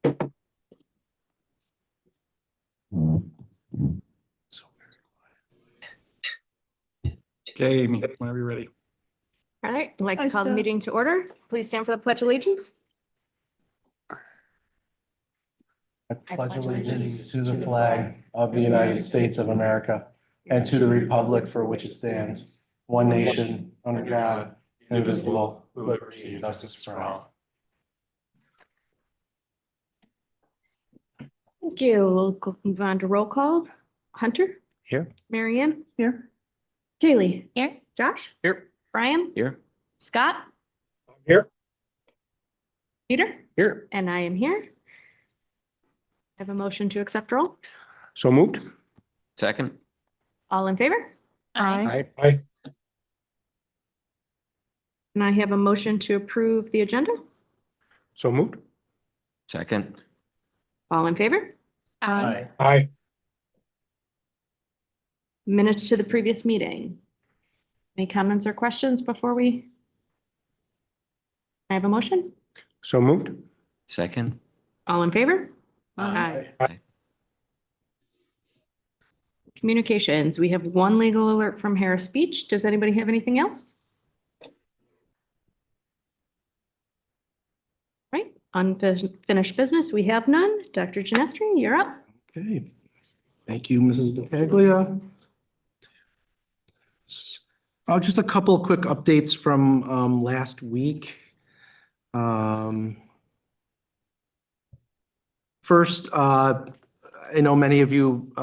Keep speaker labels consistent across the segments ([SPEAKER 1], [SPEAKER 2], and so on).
[SPEAKER 1] Okay, Amy, whenever you're ready.
[SPEAKER 2] All right, I'd like to call the meeting to order. Please stand for the Pledge of Allegiance.
[SPEAKER 3] I pledge allegiance to the flag of the United States of America and to the republic for which it stands, one nation, under God, indivisible, with liberty and justice for all.
[SPEAKER 2] Thank you. We'll move on to roll call. Hunter?
[SPEAKER 1] Here.
[SPEAKER 2] Marianne?
[SPEAKER 3] Here.
[SPEAKER 2] Kaylee? Here. Josh?
[SPEAKER 1] Here.
[SPEAKER 2] Brian?
[SPEAKER 1] Here.
[SPEAKER 2] Scott?
[SPEAKER 1] Here.
[SPEAKER 2] Peter?
[SPEAKER 1] Here.
[SPEAKER 2] And I am here. Have a motion to accept roll.
[SPEAKER 1] So moved. Second.
[SPEAKER 2] All in favor?
[SPEAKER 1] Aye. Aye.
[SPEAKER 2] And I have a motion to approve the agenda.
[SPEAKER 1] So moved. Second.
[SPEAKER 2] All in favor?
[SPEAKER 1] Aye. Aye.
[SPEAKER 2] Minutes to the previous meeting. Any comments or questions before we? I have a motion.
[SPEAKER 1] So moved. Second.
[SPEAKER 2] All in favor?
[SPEAKER 1] Aye.
[SPEAKER 2] Communications, we have one legal alert from Harris Beach. Does anybody have anything else? Right, unfinished business, we have none. Dr. Genestri, you're up.
[SPEAKER 3] Okay. Thank you, Mrs. Battaglia. Just a couple of quick updates from last week. First, I know many of you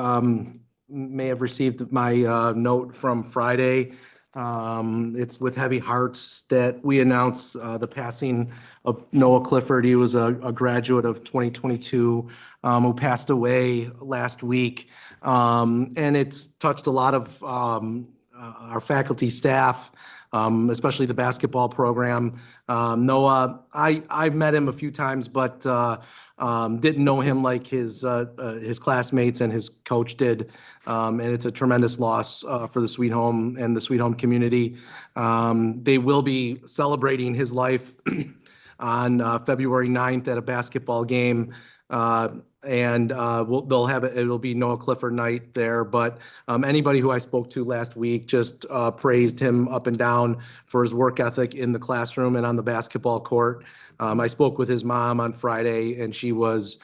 [SPEAKER 3] may have received my note from Friday. It's with heavy hearts that we announced the passing of Noah Clifford. He was a graduate of 2022 who passed away last week. And it's touched a lot of our faculty, staff, especially the basketball program. Noah, I've met him a few times, but didn't know him like his classmates and his coach did. And it's a tremendous loss for the Sweet Home and the Sweet Home community. They will be celebrating his life on February 9th at a basketball game. They'll have it. It'll be Noah Clifford night there. But anybody who I spoke to last week just praised him up and down for his work ethic in the classroom and on the basketball court. I spoke with his mom on Friday, and she was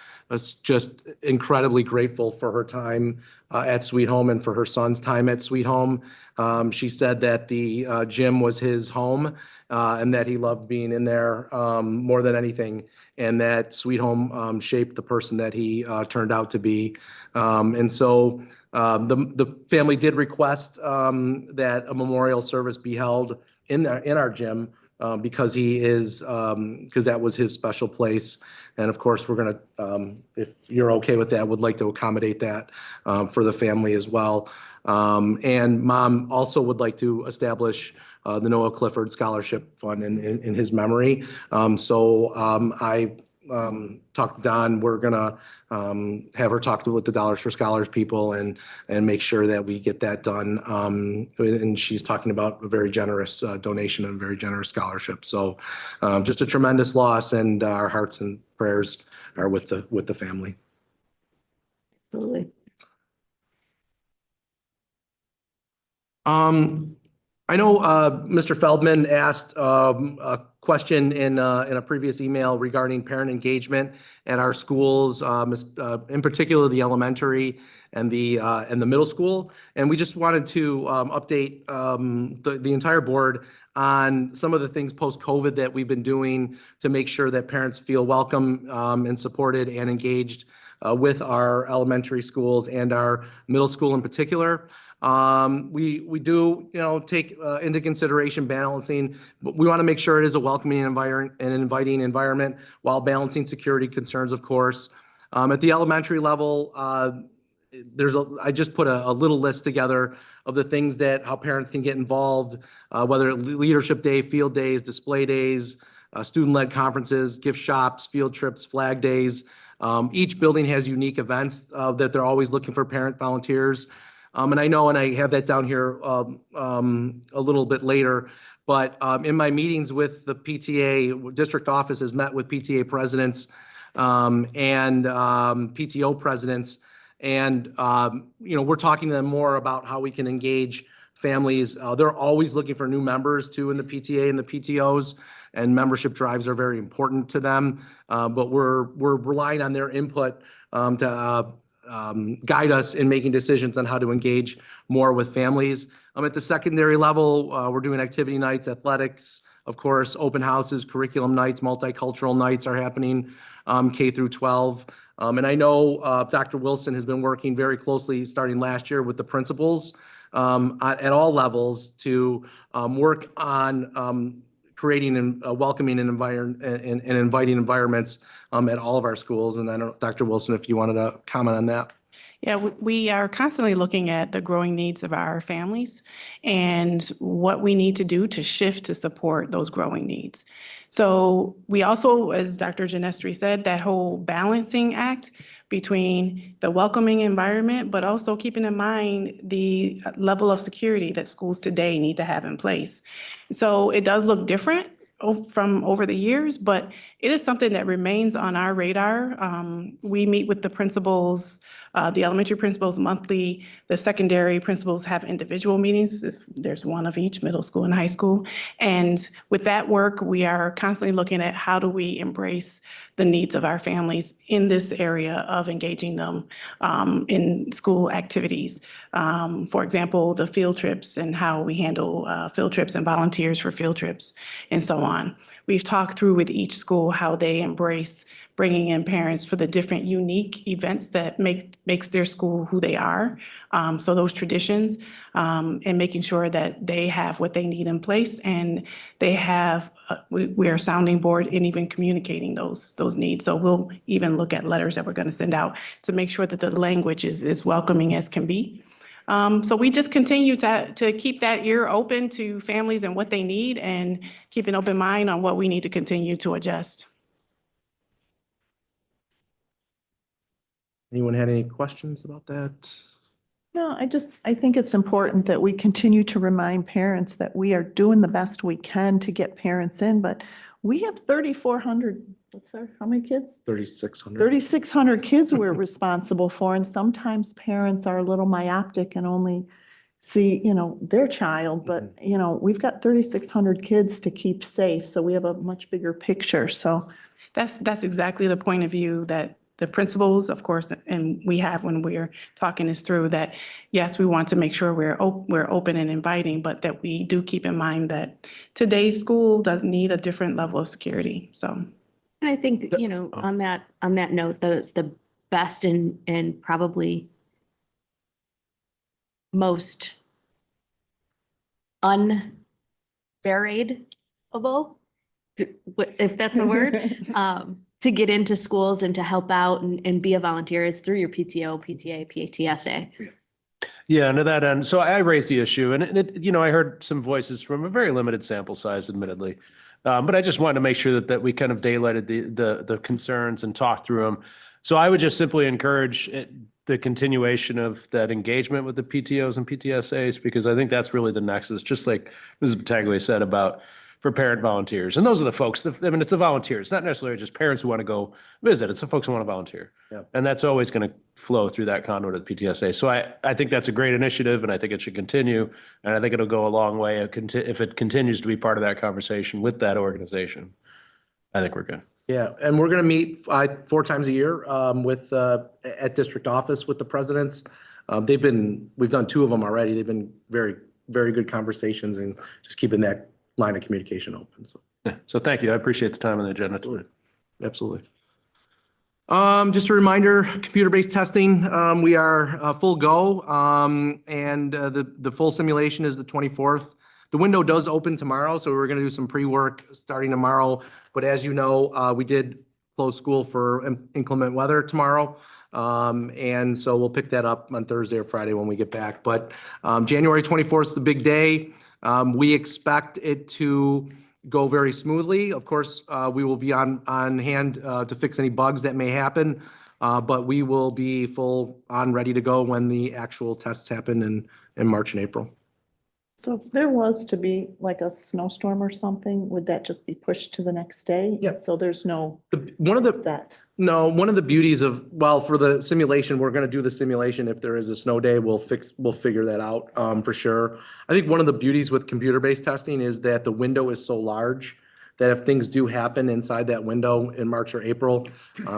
[SPEAKER 3] just incredibly grateful for her time at Sweet Home and for her son's time at Sweet Home. She said that the gym was his home and that he loved being in there more than anything, and that Sweet Home shaped the person that he turned out to be. The family did request that a memorial service be held in our gym because that was his special place. And of course, we're gonna, if you're okay with that, would like to accommodate that for the family as well. And Mom also would like to establish the Noah Clifford Scholarship Fund in his memory. I talked to Don. We're gonna have her talk with the Dollars for Scholars people and make sure that we get that done. And she's talking about a very generous donation and a very generous scholarship. So just a tremendous loss, and our hearts and prayers are with the family.
[SPEAKER 2] Absolutely.
[SPEAKER 3] I know Mr. Feldman asked a question in a previous email regarding parent engagement at our schools, in particular the elementary and the middle school. And we just wanted to update the entire board on some of the things post-COVID that we've been doing to make sure that parents feel welcome and supported and engaged with our elementary schools and our middle school in particular. We do, take into consideration balancing, but we want to make sure it is a welcoming environment and an inviting environment while balancing security concerns, of course. At the elementary level, I just put a little list together of the things how parents can get involved, whether leadership day, field days, display days, student-led conferences, gift shops, field trips, flag days. Each building has unique events that they're always looking for parent volunteers. And I know, and I have that down here a little bit later, but in my meetings with the PTA, district office has met with PTA presidents and PTO presidents. And, we're talking to them more about how we can engage families. They're always looking for new members too in the PTA and the PTOs, and membership drives are very important to them. But we're relying on their input to guide us in making decisions on how to engage more with families. At the secondary level, we're doing activity nights, athletics, of course, open houses, curriculum nights, multicultural nights are happening, K through 12. And I know Dr. Wilson has been working very closely starting last year with the principals at all levels to work on creating and welcoming and inviting environments at all of our schools. And I don't know, Dr. Wilson, if you wanted to comment on that.
[SPEAKER 4] Yeah, we are constantly looking at the growing needs of our families and what we need to do to shift to support those growing needs. So we also, as Dr. Genestri said, that whole balancing act between the welcoming environment, but also keeping in mind the level of security that schools today need to have in place. So it does look different from over the years, but it is something that remains on our radar. We meet with the principals, the elementary principals monthly. The secondary principals have individual meetings. There's one of each, middle school and high school. And with that work, we are constantly looking at how do we embrace the needs of our families in this area of engaging them in school activities. For example, the field trips and how we handle field trips and volunteers for field trips and so on. We've talked through with each school how they embrace bringing in parents for the different unique events that makes their school who they are. So those traditions and making sure that they have what they need in place, and they have, we are a sounding board in even communicating those needs. So we'll even look at letters that we're going to send out to make sure that the language is as welcoming as can be. So we just continue to keep that ear open to families and what they need, and keep an open mind on what we need to continue to adjust.
[SPEAKER 3] Anyone had any questions about that?
[SPEAKER 5] No, I think it's important that we continue to remind parents that we are doing the best we can to get parents in, but we have 3,400, how many kids?
[SPEAKER 3] 3,600.
[SPEAKER 5] 3,600 kids we're responsible for, and sometimes parents are a little myopic and only see, their child, but, we've got 3,600 kids to keep safe, so we have a much bigger picture, so.
[SPEAKER 4] That's exactly the point of view that the principals, of course, and we have when we're talking this through, that yes, we want to make sure we're open and inviting, but that we do keep in mind that today's school does need a different level of security. So,
[SPEAKER 2] and I think, on that note, the best and probably most unburiedable, if that's a word, to get into schools and to help out and be a volunteer is through your PTO, PTA, PTSA.
[SPEAKER 6] Yeah, to that end. So I raised the issue, and I heard some voices from a very limited sample size, admittedly. But I just wanted to make sure that we kind of daylighted the concerns and talked through them. So I would just simply encourage the continuation of that engagement with the PTOs and PTSAs, because I think that's really the nexus, just like Mrs. Battaglia said about for parent volunteers. And those are the folks, it's the volunteers, not necessarily just parents who want to go visit. It's the folks who want to volunteer.
[SPEAKER 3] Yeah.
[SPEAKER 6] And that's always going to flow through that conduit of the PTSA. So I think that's a great initiative, and I think it should continue. And I think it'll go a long way if it continues to be part of that conversation with that organization. I think we're good.
[SPEAKER 3] Yeah, and we're going to meet 4 times a year with at district office with the presidents. We've done 2 of them already. They've been very, very good conversations, and just keeping that line of communication open. So,
[SPEAKER 6] yeah. So thank you. I appreciate the time on the agenda today.
[SPEAKER 3] Absolutely. Just a reminder, computer-based testing, we are full go, and the full simulation is the 24th. The window does open tomorrow, so we're going to do some pre-work starting tomorrow. But as you know, we did close school for inclement weather tomorrow. And so we'll pick that up on Thursday or Friday when we get back. But January 24th is the big day. We expect it to go very smoothly. Of course, we will be on hand to fix any bugs that may happen, but we will be full on ready to go when the actual tests happen in March and April.
[SPEAKER 5] So if there was to be like a snowstorm or something, would that just be pushed to the next day?
[SPEAKER 3] Yeah.
[SPEAKER 5] So there's no
[SPEAKER 3] One of the
[SPEAKER 5] that.
[SPEAKER 3] No, one of the beauties of, well, for the simulation, we're gonna do the simulation. If there is a snow day, we'll figure that out, for sure. I think one of the beauties with computer-based testing is that the window is so large that if things do happen inside that window in March or April,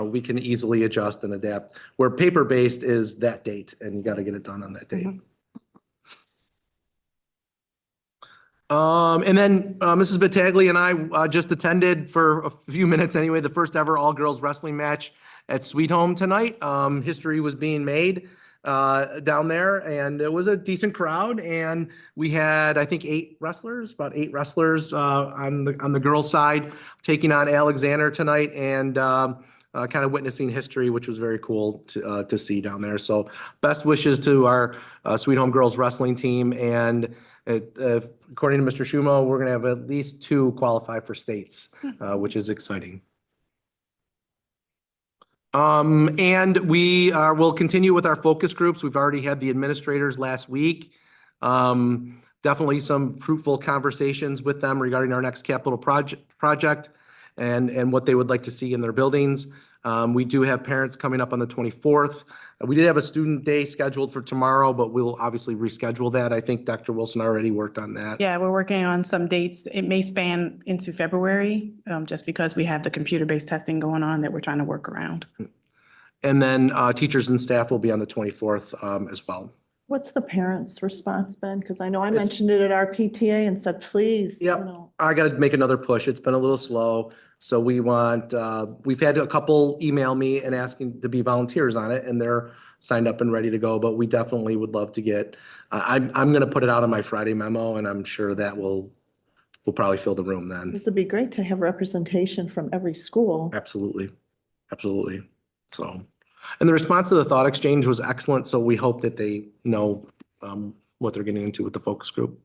[SPEAKER 3] we can easily adjust and adapt. Where paper-based is that date, and you gotta get it done on that date. And then Mrs. Battaglia and I just attended for a few minutes anyway, the first ever all-girls wrestling match at Sweet Home tonight. History was being made down there, and it was a decent crowd. And we had, I think, about eight wrestlers on the girls' side taking on Alexander tonight, and kind of witnessing history, which was very cool to see down there. So best wishes to our Sweet Home girls wrestling team. And according to Mr. Schumo, we're going to have at least 2 qualify for states, which is exciting. And we will continue with our focus groups. We've already had the administrators last week. Definitely some fruitful conversations with them regarding our next capital project and what they would like to see in their buildings. We do have parents coming up on the 24th. We did have a student day scheduled for tomorrow, but we'll obviously reschedule that. I think Dr. Wilson already worked on that.
[SPEAKER 4] Yeah, we're working on some dates. It may span into February, just because we have the computer-based testing going on that we're trying to work around.
[SPEAKER 3] And then teachers and staff will be on the 24th as well.
[SPEAKER 5] What's the parents' response been? Because I know I mentioned it at our PTA and said, please, you
[SPEAKER 3] Yep.
[SPEAKER 5] know.
[SPEAKER 3] I got to make another push. It's been a little slow. So we want, we've had a couple email me and asking to be volunteers on it, and they're signed up and ready to go. But we definitely would love to get, I'm going to put it out on my Friday memo, and I'm sure that we'll probably fill the room then.
[SPEAKER 5] This would be great to have representation from every school.
[SPEAKER 3] Absolutely. Absolutely. So, and the response to the thought exchange was excellent. So we hope that they know what they're getting into with the focus group.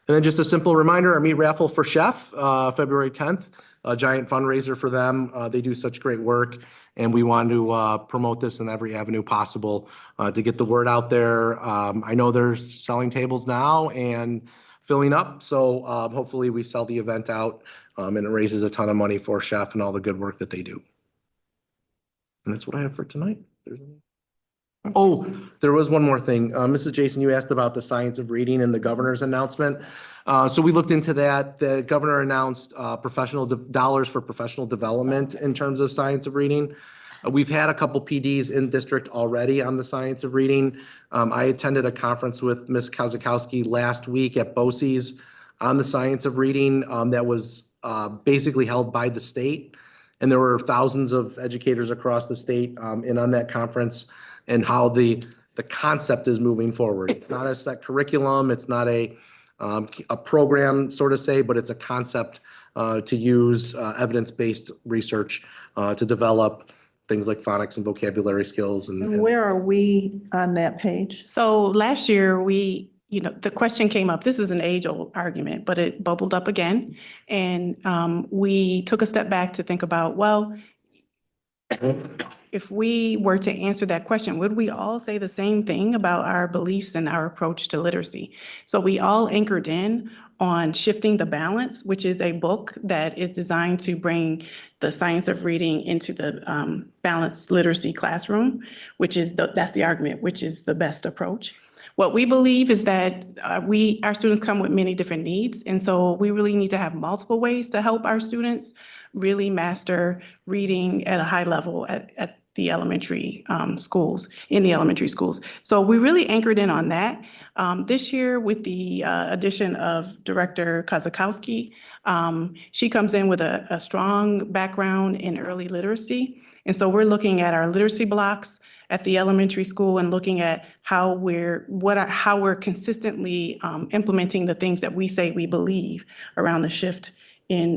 [SPEAKER 3] And then just a simple reminder, our meat raffle for Chef, February 10th, a giant fundraiser for them. They do such great work, and we want to promote this in every avenue possible to get the word out there. I know they're selling tables now and filling up, so hopefully we sell the event out and it raises a ton of money for Chef and all the good work that they do. And that's what I have for tonight. Oh, there was one more thing. Mrs. Jason, you asked about the science of reading and the governor's announcement. So we looked into that. The governor announced professional dollars for professional development in terms of science of reading. We've had a couple PDs in district already on the science of reading. I attended a conference with Ms. Kozakowski last week at BOCES on the science of reading that was basically held by the state. And there were thousands of educators across the state in on that conference, and how the concept is moving forward. It's not a set curriculum, it's not a program, sort of say, but it's a concept to use evidence-based research to develop things like phonics and vocabulary skills.
[SPEAKER 5] And where are we on that page?
[SPEAKER 4] So last year, the question came up, this is an age-old argument, but it bubbled up again. And we took a step back to think about, well, if we were to answer that question, would we all say the same thing about our beliefs and our approach to literacy? So we all anchored in on Shifting the Balance, which is a book that is designed to bring the science of reading into the balanced literacy classroom, which is that's the argument, which is the best approach. What we believe is that our students come with many different needs, and so we really need to have multiple ways to help our students really master reading at a high level at the elementary schools, in the elementary schools. So we really anchored in on that. This year, with the addition of Director Kozakowski, she comes in with a strong background in early literacy. And so we're looking at our literacy blocks at the elementary school and looking at how we're consistently implementing the things that we say we believe around the shift in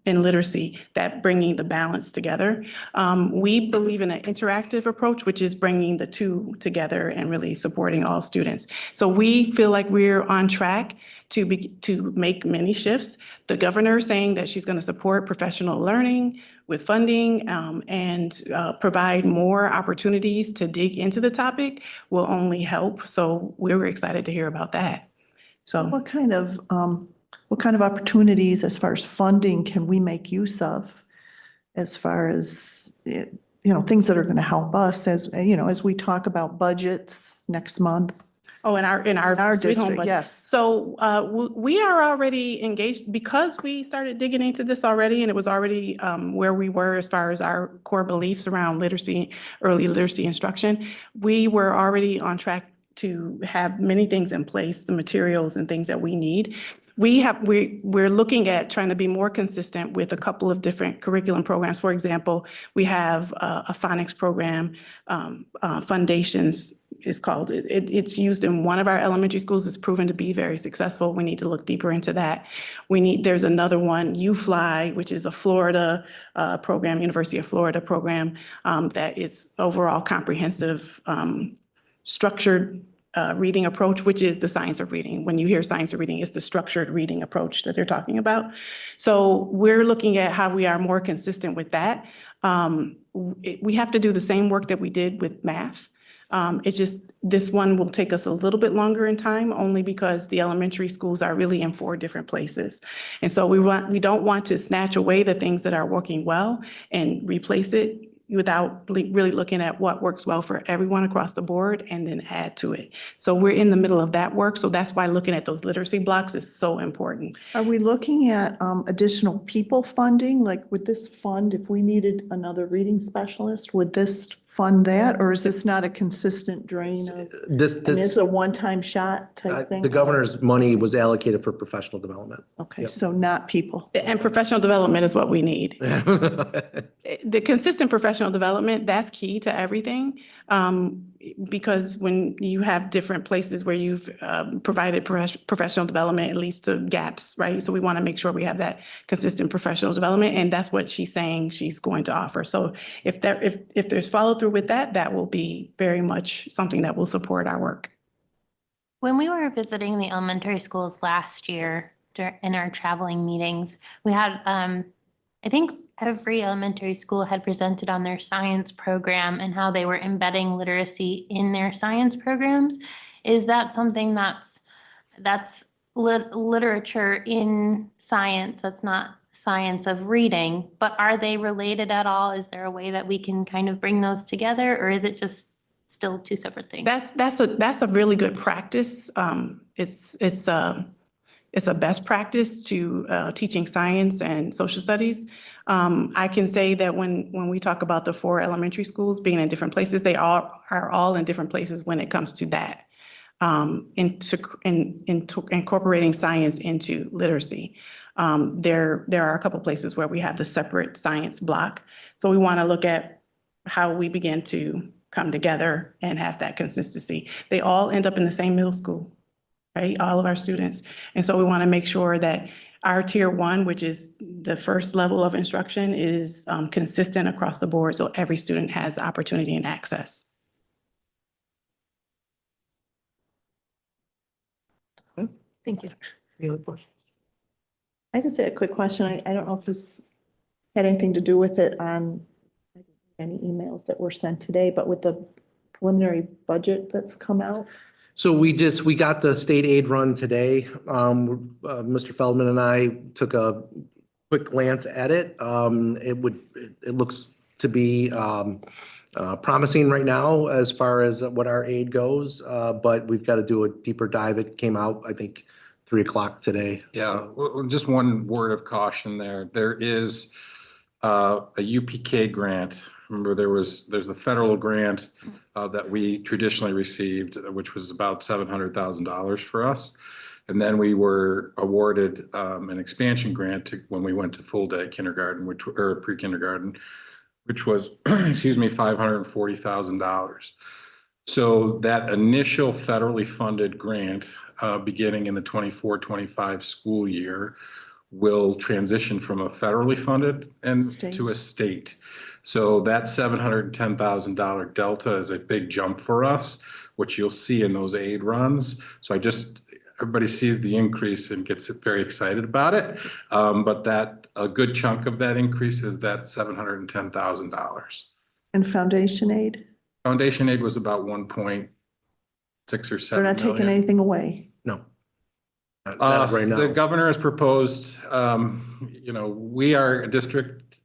[SPEAKER 4] literacy, that bringing the balance together. We believe in an interactive approach, which is bringing the two together and really supporting all students. So we feel like we're on track to make many shifts. The governor is saying that she's going to support professional learning with funding and provide more opportunities to dig into the topic will only help. So we were excited to hear about that. So
[SPEAKER 5] What kind of opportunities as far as funding can we make use of as far as, things that are going to help us as, as we talk about budgets next month.
[SPEAKER 4] Oh, in our
[SPEAKER 5] Our
[SPEAKER 4] Sweet Home
[SPEAKER 5] district,
[SPEAKER 4] budget.
[SPEAKER 5] yes.
[SPEAKER 4] So we are already engaged because we started digging into this already, and it was already where we were as far as our core beliefs around literacy, early literacy instruction. We were already on track to have many things in place, the materials and things that we need. We're looking at trying to be more consistent with a couple of different curriculum programs. For example, we have a phonics program, Foundations is called. It's used in one of our elementary schools. It's proven to be very successful. We need to look deeper into that. There's another one, UFly, which is a Florida program, University of Florida program, that is overall comprehensive, structured reading approach, which is the science of reading. When you hear science of reading, it's the structured reading approach that they're talking about. So we're looking at how we are more consistent with that. We have to do the same work that we did with math. It's just, this one will take us a little bit longer in time, only because the elementary schools are really in 4 different places. And so we don't want to snatch away the things that are working well and replace it without really looking at what works well for everyone across the board and then add to it. So we're in the middle of that work. So that's why looking at those literacy blocks is so important.
[SPEAKER 5] Are we looking at additional people funding? Like, would this fund, if we needed another reading specialist, would this fund that? Or is this not a consistent drain of, and it's a one-time shot type thing?
[SPEAKER 3] The governor's money was allocated for professional development.
[SPEAKER 5] Okay, so not people.
[SPEAKER 4] And professional development is what we need. The consistent professional development, that's key to everything. Because when you have different places where you've provided professional development, it leads to gaps, right? So we want to make sure we have that consistent professional development, and that's what she's saying she's going to offer. So if there's follow through with that, that will be very much something that will support our work.
[SPEAKER 7] When we were visiting the elementary schools last year in our traveling meetings, we had, I think every elementary school had presented on their science program and how they were embedding literacy in their science programs. Is that something that's literature in science? That's not science of reading, but are they related at all? Is there a way that we can kind of bring those together, or is it just still 2 separate things?
[SPEAKER 4] That's a really good practice. It's a best practice to teaching science and social studies. I can say that when we talk about the 4 elementary schools being in different places, they are all in different places when it comes to that, incorporating science into literacy. There are a couple places where we have the separate science block. So we want to look at how we begin to come together and have that consistency. They all end up in the same middle school, right? All of our students. And so we want to make sure that our tier 1, which is the first level of instruction, is consistent across the board, so every student has opportunity and access.
[SPEAKER 2] Thank you.
[SPEAKER 5] I just had a quick question. I don't know if this had anything to do with it on any emails that were sent today, but with the preliminary budget that's come out.
[SPEAKER 3] So we got the state aid run today. Mr. Feldman and I took a quick glance at it. It looks to be promising right now as far as what our aid goes, but we've got to do a deeper dive. It came out, I think, 3 o'clock today.
[SPEAKER 8] Yeah, well, just one word of caution there. There is a UPK grant. Remember, there's the federal grant that we traditionally received, which was about $700,000 for us. And then we were awarded an expansion grant when we went to full day kindergarten, or pre-kindergarten, which was, excuse me, $540,000. So that initial federally funded grant, beginning in the 24-25 school year, will transition from a federally funded to a state. So that $710,000 delta is a big jump for us, which you'll see in those aid runs. So everybody sees the increase and gets very excited about it. But a good chunk of that increase is that $710,000.
[SPEAKER 5] And foundation aid?
[SPEAKER 8] Foundation aid was about 1.6 or 7
[SPEAKER 5] They're not taking
[SPEAKER 8] million.
[SPEAKER 5] anything away.
[SPEAKER 3] No. Not right now.
[SPEAKER 8] The governor has proposed, we are a district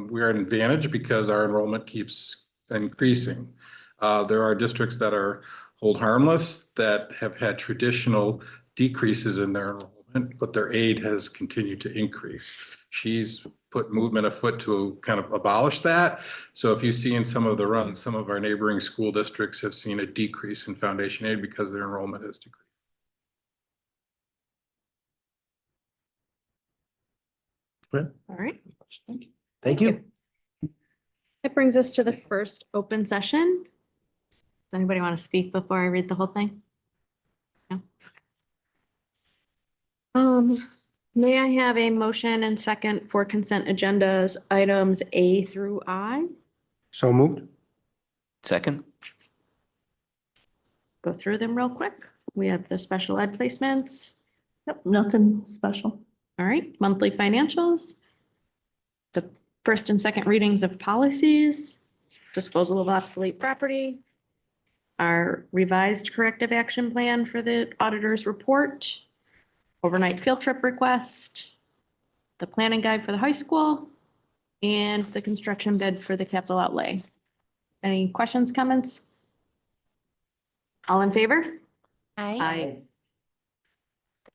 [SPEAKER 8] we are at an advantage because our enrollment keeps increasing. There are districts that are hold harmless that have had traditional decreases in their enrollment, but their aid has continued to increase. She's put movement afoot to kind of abolish that. So if you see in some of the runs, some of our neighboring school districts have seen a decrease in foundation aid because their enrollment has decreased.
[SPEAKER 2] All right.
[SPEAKER 3] Thank you.
[SPEAKER 2] That brings us to the first open session. Does anybody want to speak before I read the whole thing? No. May I have a motion and second for consent agendas, items A through I?
[SPEAKER 1] So moved. Second.
[SPEAKER 2] Go through them real quick. We have the special ed placements.
[SPEAKER 5] Yep, nothing special.
[SPEAKER 2] All right, monthly financials. The first and second readings of policies, disposal of obsolete property. Our revised corrective action plan for the auditor's report. Overnight field trip request. The planning guide for the high school. And the construction bid for the capital outlay. Any questions, comments? All in favor? Aye.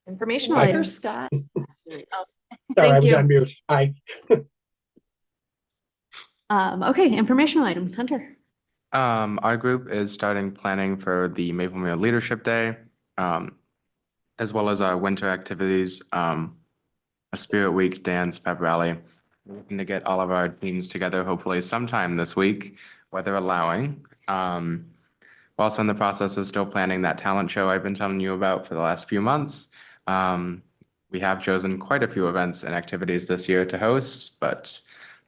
[SPEAKER 2] Informational
[SPEAKER 5] Aye.
[SPEAKER 2] items.
[SPEAKER 5] Scott.
[SPEAKER 9] Sorry, I
[SPEAKER 2] Thank
[SPEAKER 9] was
[SPEAKER 2] you.
[SPEAKER 9] on mute. Aye.
[SPEAKER 2] Okay, informational items, Hunter.
[SPEAKER 10] Our group is starting planning for the Maple Muir Leadership Day, as well as our winter activities, a Spirit Week dance, pep rally. We're looking to get all of our teams together hopefully sometime this week, weather allowing. We're also in the process of still planning that talent show I've been telling you about for the last few months. We have chosen quite a few events and activities this year to host, but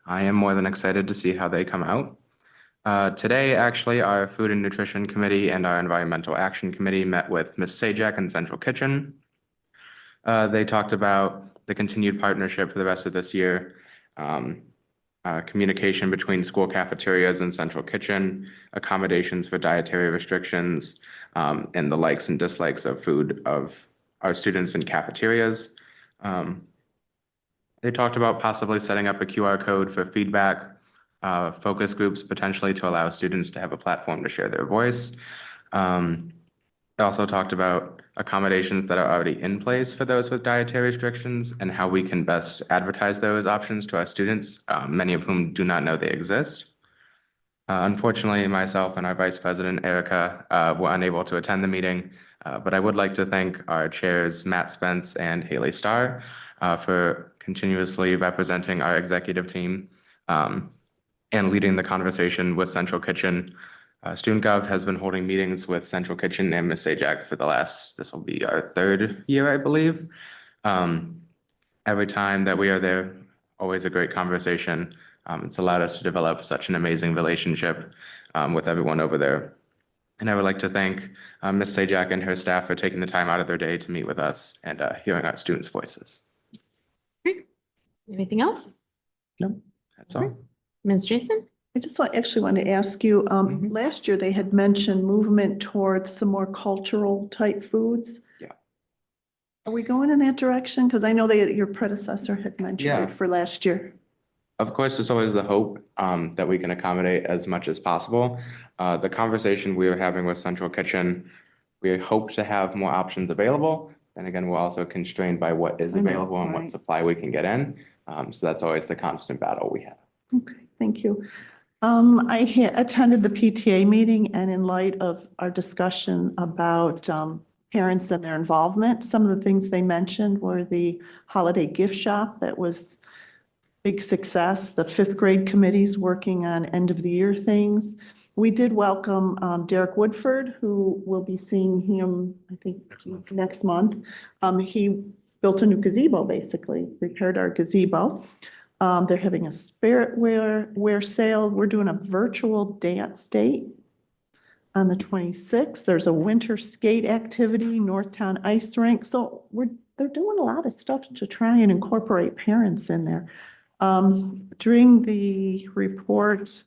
[SPEAKER 10] I am more than excited to see how they come out. Today, actually, our Food and Nutrition Committee and our Environmental Action Committee met with Ms. Sajak in Central Kitchen. They talked about the continued partnership for the rest of this year, communication between school cafeterias and Central Kitchen, accommodations for dietary restrictions, and the likes and dislikes of food of our students in cafeterias. They talked about possibly setting up a QR code for feedback, focus groups potentially to allow students to have a platform to share their voice. They also talked about accommodations that are already in place for those with dietary restrictions and how we can best advertise those options to our students, many of whom do not know they exist. Unfortunately, myself and our Vice President, Erica, were unable to attend the meeting, but I would like to thank our chairs, Matt Spence and Haley Starr, for continuously representing our executive team and leading the conversation with Central Kitchen. Student Gov has been holding meetings with Central Kitchen and Ms. Sajak for this will be our third year, I believe. Every time that we are there, always a great conversation. It's allowed us to develop such an amazing relationship with everyone over there. And I would like to thank Ms. Sajak and her staff for taking the time out of their day to meet with us and hearing our students' voices.
[SPEAKER 2] Great. Anything else?
[SPEAKER 5] No.
[SPEAKER 10] That's all.
[SPEAKER 2] Ms. Jason?
[SPEAKER 5] I just actually want to ask you, last year they had mentioned movement towards some more cultural type foods.
[SPEAKER 10] Yeah.
[SPEAKER 5] Are we going in that direction? Because I know your predecessor had mentioned
[SPEAKER 10] Yeah.
[SPEAKER 5] it for last year.
[SPEAKER 10] Of course, there's always the hope that we can accommodate as much as possible. The conversation we were having with Central Kitchen, we hope to have more options available. And again, we're also constrained by what is
[SPEAKER 5] I know,
[SPEAKER 10] available and what
[SPEAKER 5] right.
[SPEAKER 10] supply we can get in. So that's always the constant battle we have.
[SPEAKER 5] Okay, thank you. I attended the PTA meeting, and in light of our discussion about parents and their involvement, some of the things they mentioned were the holiday gift shop that was big success, the fifth grade committees working on end of the year things. We did welcome Derek Woodford, who will be seeing him, I think, next month. He built a new gazebo, basically, repaired our gazebo. They're having a spirit wear sale. We're doing a virtual dance date on the 26th. There's a winter skate activity, Northtown Ice Rink. So they're doing a lot of stuff to try and incorporate parents in there. During the report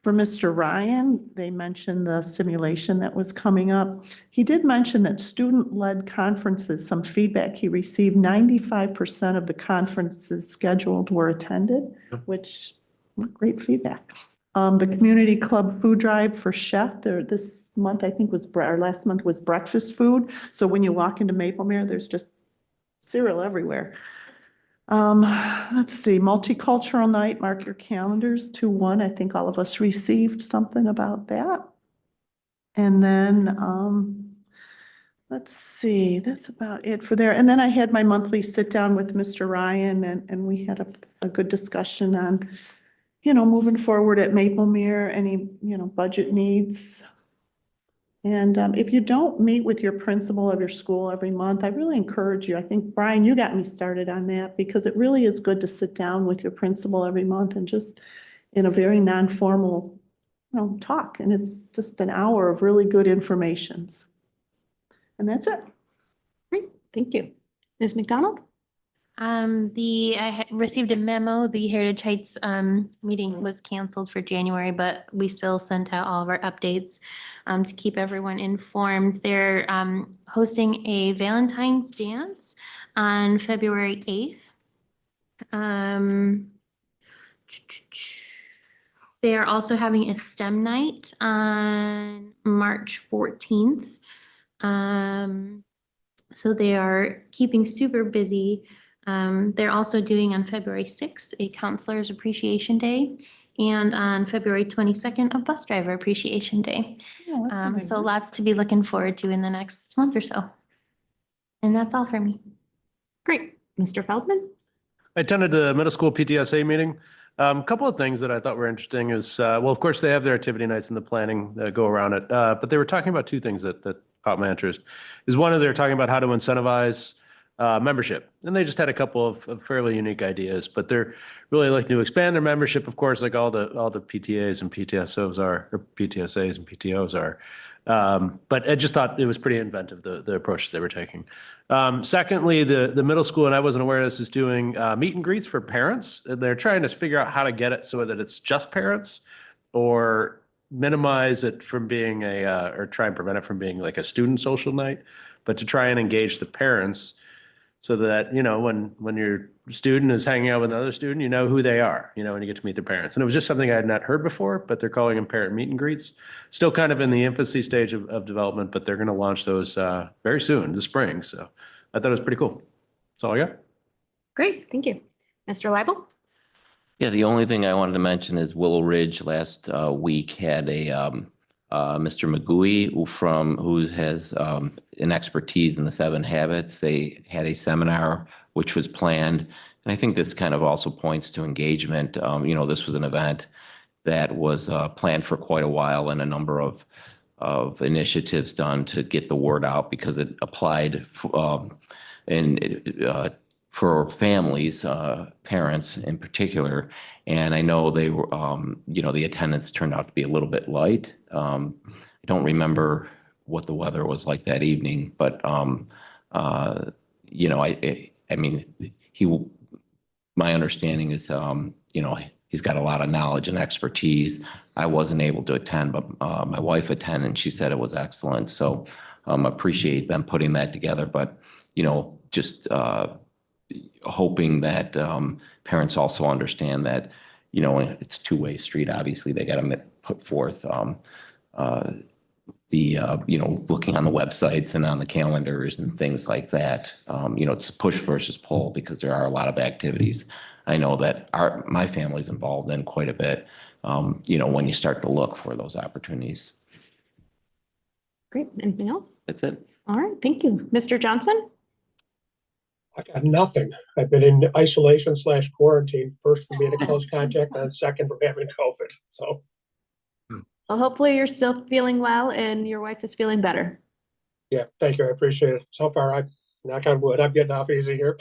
[SPEAKER 5] For Mr. Ryan, they mentioned the simulation that was coming up. He did mention that student-led conferences, some feedback he received, 95% of the conferences scheduled were attended, which, great feedback. The community club food drive for Chef, there this month, I think or last month was breakfast food. So when you walk into Maplemere, there's just cereal everywhere. Let's see, multicultural night, mark your calendars, 2/1. I think all of us received something about that. And then, let's see, that's about it for there. And then I had my monthly sit down with Mr. Ryan and we had a good discussion on, moving forward at Maplemere, any, budget needs. And if you don't meet with your principal of your school every month, I really encourage you. I think, Brian, you got me started on that because it really is good to sit down with your principal every month and just in a very non-formal, talk. And it's just an hour of really good informations. And that's it.
[SPEAKER 2] Great, thank you. Ms. McDonald?
[SPEAKER 7] I had received a memo, the Heritage Heights meeting was canceled for January, but we still sent out all of our updates to keep everyone informed. They're hosting a Valentine's dance on February 8th. They are also having a STEM night on March 14th. So they are keeping super busy. They're also doing on February 6th, a Counselor's Appreciation Day, and on February 22nd, a Bus Driver Appreciation Day.
[SPEAKER 5] Oh, that's
[SPEAKER 7] So
[SPEAKER 5] amazing.
[SPEAKER 7] lots to be looking forward to in the next month or so. And that's all for me.
[SPEAKER 2] Great. Mr. Feldman?
[SPEAKER 6] I attended the middle school PTSA meeting. A couple of things that I thought were interesting is, well, of course, they have their activity nights and the planning that go around it. But they were talking about two things that caught my interest. Is one, they were talking about how to incentivize membership. And they just had a couple of fairly unique ideas, but they're really looking to expand their membership, of course, like all the PTAs and PTSOs are, or PTSAs and PTOs are. But I just thought it was pretty inventive, the approach they were taking. Secondly, the middle school, and I wasn't aware of this, is doing meet and greets for parents. They're trying to figure out how to get it so that it's just parents or minimize it from being or try and prevent it from being like a student social night, but to try and engage the parents so that, when your student is hanging out with another student, you know who they are, and you get to meet their parents. And it was just something I had not heard before, but they're calling them parent meet and greets. Still kind of in the infancy stage of development, but they're going to launch those very soon, this spring. So I thought it was pretty cool. That's all I got.
[SPEAKER 2] Great, thank you. Mr. Leibel?
[SPEAKER 1] Yeah, the only thing I wanted to mention is Willow Ridge last week had a Mr. Magui who has an expertise in the 7 habits. They had a seminar which was planned. And I think this kind of also points to engagement. This was an event that was planned for quite a while and a number of initiatives done to get the word out because it applied for families, parents in particular. And I know they were, the attendance turned out to be a little bit light. I don't remember what the weather was like that evening, but, my understanding is, he's got a lot of knowledge and expertise. I wasn't able to attend, but my wife attended and she said it was excellent. So appreciate them putting that together, but, just hoping that parents also understand that, it's two-way street. Obviously, they got to put forth looking on the websites and on the calendars and things like that. It's push versus pull because there are a lot of activities. I know that my family's involved in quite a bit, when you start to look for those opportunities.
[SPEAKER 2] Great, anything else?
[SPEAKER 1] That's it.
[SPEAKER 2] All right, thank you. Mr. Johnson?
[SPEAKER 9] I got nothing. I've been in isolation/quarantine, first for being a close contact, and second for having COVID. So,
[SPEAKER 2] Well, hopefully you're still feeling well and your wife is feeling better.
[SPEAKER 9] yeah, thank you. I appreciate it. So far, I knock on wood, I'm getting off easy here.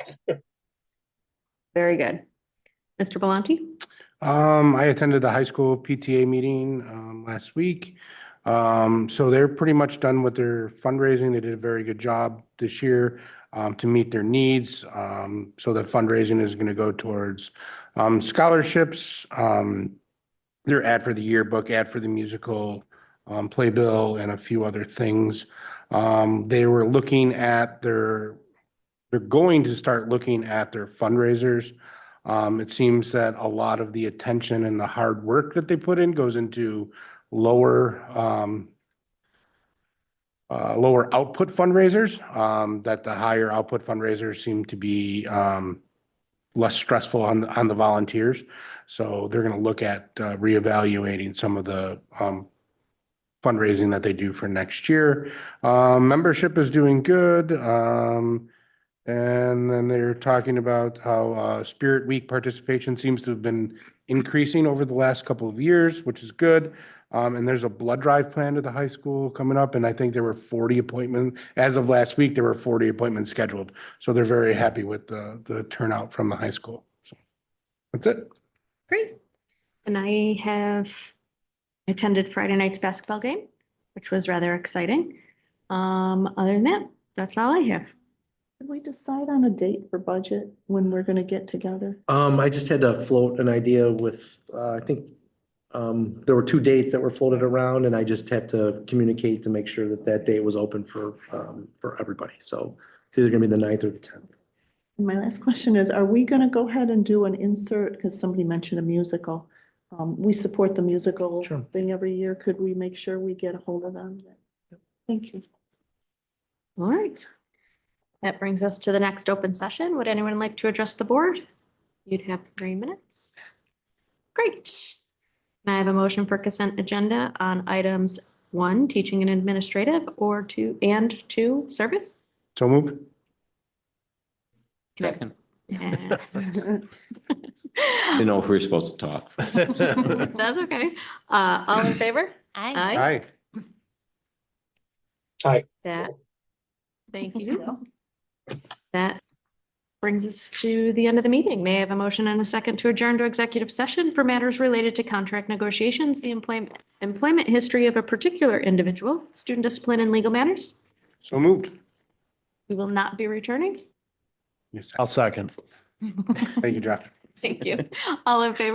[SPEAKER 2] Very good. Mr. Belanti?
[SPEAKER 11] I attended the high school PTA meeting last week. So they're pretty much done with their fundraising. They did a very good job this year to meet their needs. So the fundraising is going to go towards scholarships, their ad for the yearbook, ad for the musical, playbill, and a few other things. They were looking at they're going to start looking at their fundraisers. It seems that a lot of the attention and the hard work that they put in goes into lower output fundraisers, that the higher output fundraisers seem to be less stressful on the volunteers. So they're going to look at reevaluating some of the fundraising that they do for next year. Membership is doing good. And then they're talking about how Spirit Week participation seems to have been increasing over the last couple of years, which is good. And there's a blood drive plan to the high school coming up, and I think there were 40 appointments. As of last week, there were 40 appointments scheduled. So they're very happy with the turnout from the high school. So that's it.
[SPEAKER 2] Great. And I have attended Friday night's basketball game, which was rather exciting. Other than that, that's all I have.
[SPEAKER 5] Did we decide on a date for budget when we're gonna get together?
[SPEAKER 3] I just had to float an idea with, I think, there were 2 dates that were floated around, and I just have to communicate to make sure that date was open for everybody. So it's either gonna be the 9th or the 10th.
[SPEAKER 5] And my last question is, are we gonna go ahead and do an insert? Because somebody mentioned a musical. We support the musical
[SPEAKER 3] Sure.
[SPEAKER 5] thing every year. Could we make sure we get a hold of them? Thank you.
[SPEAKER 2] All right. That brings us to the next open session. Would anyone like to address the board? You'd have 3 minutes. Great. Can I have a motion for consent agenda on items 1, teaching and administrative, or 2, and 2, service?
[SPEAKER 11] So moved.
[SPEAKER 1] Second.
[SPEAKER 2] Yeah.
[SPEAKER 1] Didn't know if we were supposed to talk.
[SPEAKER 2] That's okay. All in favor?
[SPEAKER 7] I
[SPEAKER 11] Aye.
[SPEAKER 2] That, thank you. That brings us to the end of the meeting. May I have a motion and a second to adjourn to executive session for matters related to contract negotiations, the employment history of a particular individual, student discipline and legal matters?
[SPEAKER 11] So moved.
[SPEAKER 2] We will not be returning.
[SPEAKER 11] Yes.
[SPEAKER 6] I'll second.
[SPEAKER 11] Thank you, Josh.
[SPEAKER 2] Thank you. All in favor?